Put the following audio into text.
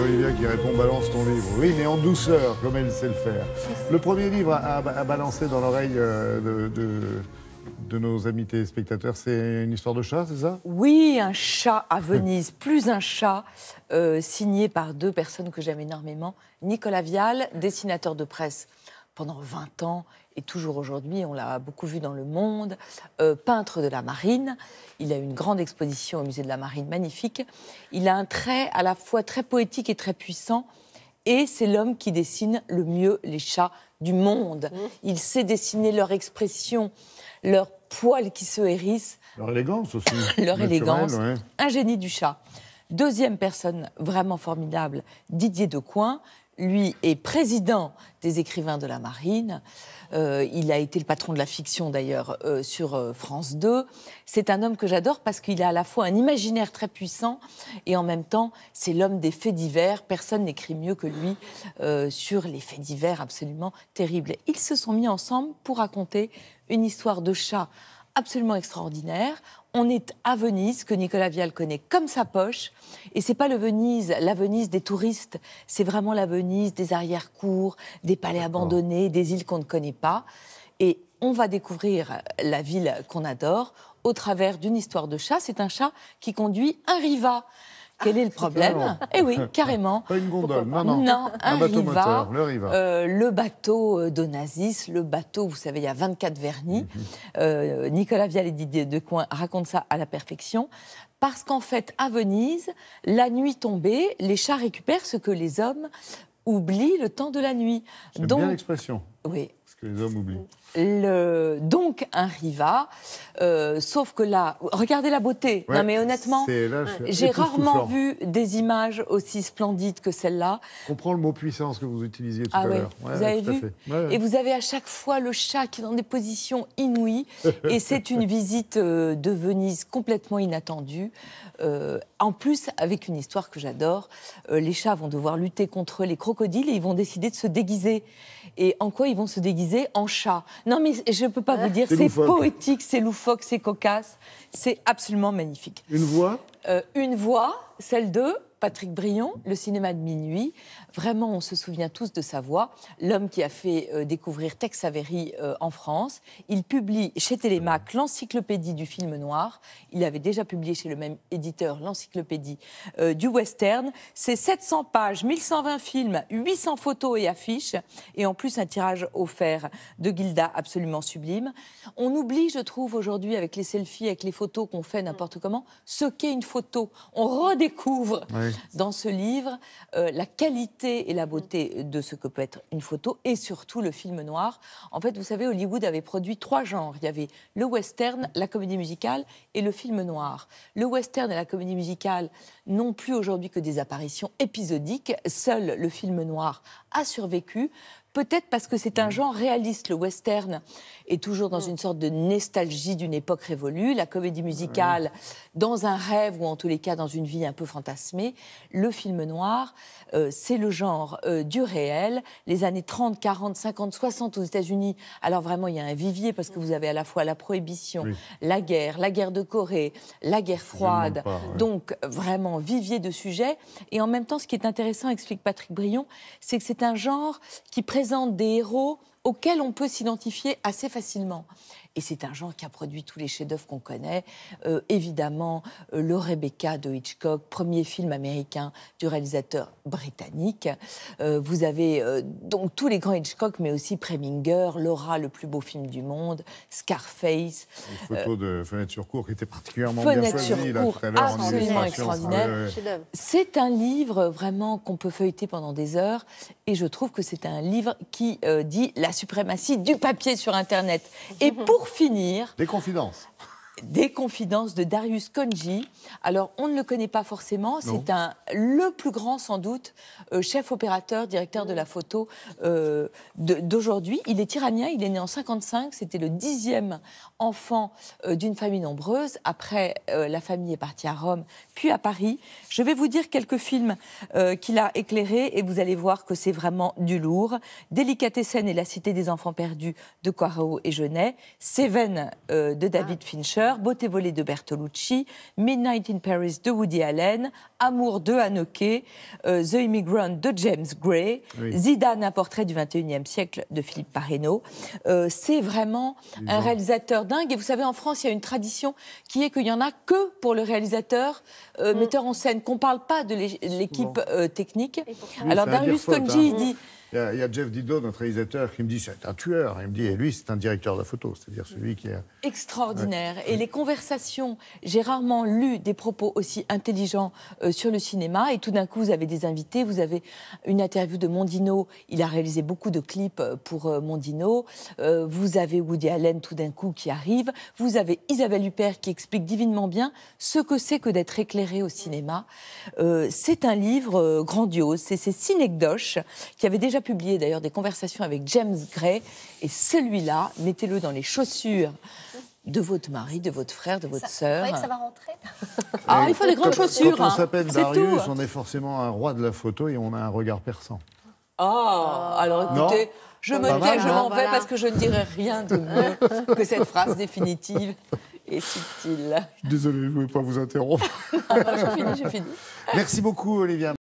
Olivia qui répond « Balance ton livre ». Oui, mais en douceur, comme elle sait le faire. Le premier livre à balancer dans l'oreille de nos amis téléspectateurs, c'est une histoire de chat, c'est ça? Oui, un chat à Venise, plus un chat, signé par deux personnes que j'aime énormément. Nicolas Vial, dessinateur de presse pendant 20 ans, et toujours aujourd'hui, on l'a beaucoup vu dans Le Monde, peintre de la marine. Il a une grande exposition au musée de la marine, magnifique. Il a un trait à la fois très poétique et très puissant, et c'est l'homme qui dessine le mieux les chats du monde. Il sait dessiner leur expression, leurs poils qui se hérissent. Leur élégance aussi. Leur élégance. Ouais. Un génie du chat. Deuxième personne vraiment formidable, Didier Decoing. Lui est président des écrivains de la marine. Il a été le patron de la fiction, d'ailleurs, sur France 2. C'est un homme que j'adore parce qu'il a à la fois un imaginaire très puissant et en même temps, c'est l'homme des faits divers. Personne n'écrit mieux que lui sur les faits divers absolument terribles. Ils se sont mis ensemble pour raconter une histoire de chat absolument extraordinaire. On est à Venise, que Nicolas Vial connaît comme sa poche. Et c'est pas la Venise des touristes. C'est vraiment la Venise des arrière-cours, des palais abandonnés, des îles qu'on ne connaît pas. Et on va découvrir la ville qu'on adore au travers d'une histoire de chat. C'est un chat qui conduit un Riva. Quel est le problème? Eh oui, carrément. Pas une gondole, non. Non, un bateau Riva, moteur, le Riva. Le bateau d'Onassis, le bateau, vous savez, il y a 24 vernis. Nicolas Vial et Didier Decoing racontent ça à la perfection. Parce qu'en fait, à Venise, la nuit tombée, les chats récupèrent ce que les hommes oublient le temps de la nuit. J'aime bien l'expression. Oui. Ce que les hommes oublient. Donc un Riva, sauf que là, regardez la beauté. Ouais, non mais honnêtement, j'ai rarement vu des images aussi splendides que celle-là. On comprend le mot puissance que vous utilisiez tout à ouais. l'heure. Vous avez vu Et vous avez à chaque fois le chat qui est dans des positions inouïes. Et c'est une visite de Venise complètement inattendue. En plus, avec une histoire que j'adore, les chats vont devoir lutter contre les crocodiles et ils vont décider de se déguiser. Et en quoi ils vont se déguiser? En chat. Non mais je ne peux pas vous dire, c'est poétique, c'est loufoque, c'est cocasse, c'est absolument magnifique. Une voix, celle de Patrick Brion, Le cinéma de minuit. Vraiment, on se souvient tous de sa voix. L'homme qui a fait découvrir Tex Avery en France. Il publie chez Télémac l'encyclopédie du film noir. Il avait déjà publié chez le même éditeur l'encyclopédie du western. C'est 700 pages, 1120 films, 800 photos et affiches. Et en plus, un tirage offert de Gilda absolument sublime. On oublie, je trouve, aujourd'hui, avec les selfies, avec les photos qu'on fait n'importe comment, ce qu'est une photo. On redécouvre dans ce livre la qualité et la beauté de ce que peut être une photo et surtout le film noir. En fait, vous savez, Hollywood avait produit 3 genres. Il y avait le western, la comédie musicale et le film noir. Le western et la comédie musicale n'ont plus aujourd'hui que des apparitions épisodiques. Seul le film noir a survécu. Peut-être parce que c'est un genre réaliste. Le western est toujours dans une sorte de nostalgie d'une époque révolue. La comédie musicale, dans un rêve ou en tous les cas dans une vie un peu fantasmée. Le film noir, c'est le genre du réel. Les années 30, 40, 50, 60 aux États-Unis. Alors vraiment, il y a un vivier parce que vous avez à la fois la prohibition, la guerre de Corée, la guerre froide. Donc vraiment vivier de sujets. Et en même temps, ce qui est intéressant, explique Patrick Brion, c'est que c'est un genre qui présente des héros auxquels on peut s'identifier assez facilement. Et c'est un genre qui a produit tous les chefs-d'œuvre qu'on connaît. Évidemment, le Rebecca de Hitchcock, premier film américain du réalisateur britannique. Vous avez donc tous les grands Hitchcock, mais aussi Preminger, Laura, le plus beau film du monde, Scarface. Une photo de Fenêtre sur cour qui était particulièrement bien choisie. Fenêtre sur cour, absolument extraordinaire. C'est un livre vraiment qu'on peut feuilleter pendant des heures. Et je trouve que c'est un livre qui dit la suprématie du papier sur Internet. Et pour finir... Des confidences. Des confidences de Darius Khondji. Alors, on ne le connaît pas forcément. C'est le plus grand, sans doute, chef opérateur, directeur de la photo d'aujourd'hui. Il est iranien, il est né en 1955. C'était le 10e enfant d'une famille nombreuse. Après, la famille est partie à Rome, puis à Paris. Je vais vous dire quelques films qu'il a éclairés et vous allez voir que c'est vraiment du lourd. Délicatessen et la cité des enfants perdus de Poirot et Jeunet. Seven de David Fincher. Ginger, Beauté volée de Bertolucci, Midnight in Paris de Woody Allen, Amour de Haneke, The Immigrant de James Gray, Zidane, un portrait du XXIe siècle de Philippe Parreno. C'est vraiment un réalisateur dingue. Et vous savez, en France, il y a une tradition qui est qu'il n'y en a que pour le réalisateur, metteur en scène, qu'on ne parle pas de l'équipe technique. Alors Darius Khondji, il dit... Il y a Jeff Didot, notre réalisateur, qui me dit c'est un tueur. Il me dit, et lui, c'est un directeur de la photo, c'est-à-dire celui qui est... Extraordinaire. Et les conversations, j'ai rarement lu des propos aussi intelligents sur le cinéma. Et tout d'un coup, vous avez des invités, vous avez une interview de Mondino. Il a réalisé beaucoup de clips pour Mondino. Vous avez Woody Allen, tout d'un coup, qui arrive. Vous avez Isabelle Huppert qui explique divinement bien ce que c'est que d'être éclairé au cinéma. C'est un livre grandiose. C'est Synecdoche, qui avait déjà publié d'ailleurs des conversations avec James Gray. Et celui-là, mettez-le dans les chaussures de votre mari, de votre frère, de votre sœur. Vous croyez que ça va rentrer? Il faut des grandes chaussures. Quand on s'appelle Darius, tout. on est forcément un roi de la photo et on a un regard perçant. Alors écoutez, je me tais, je m'en vais parce que je ne dirai rien de mieux que cette phrase définitive et subtile. Désolé, je ne voulais pas vous interrompre. J'ai fini. Merci beaucoup, Olivia.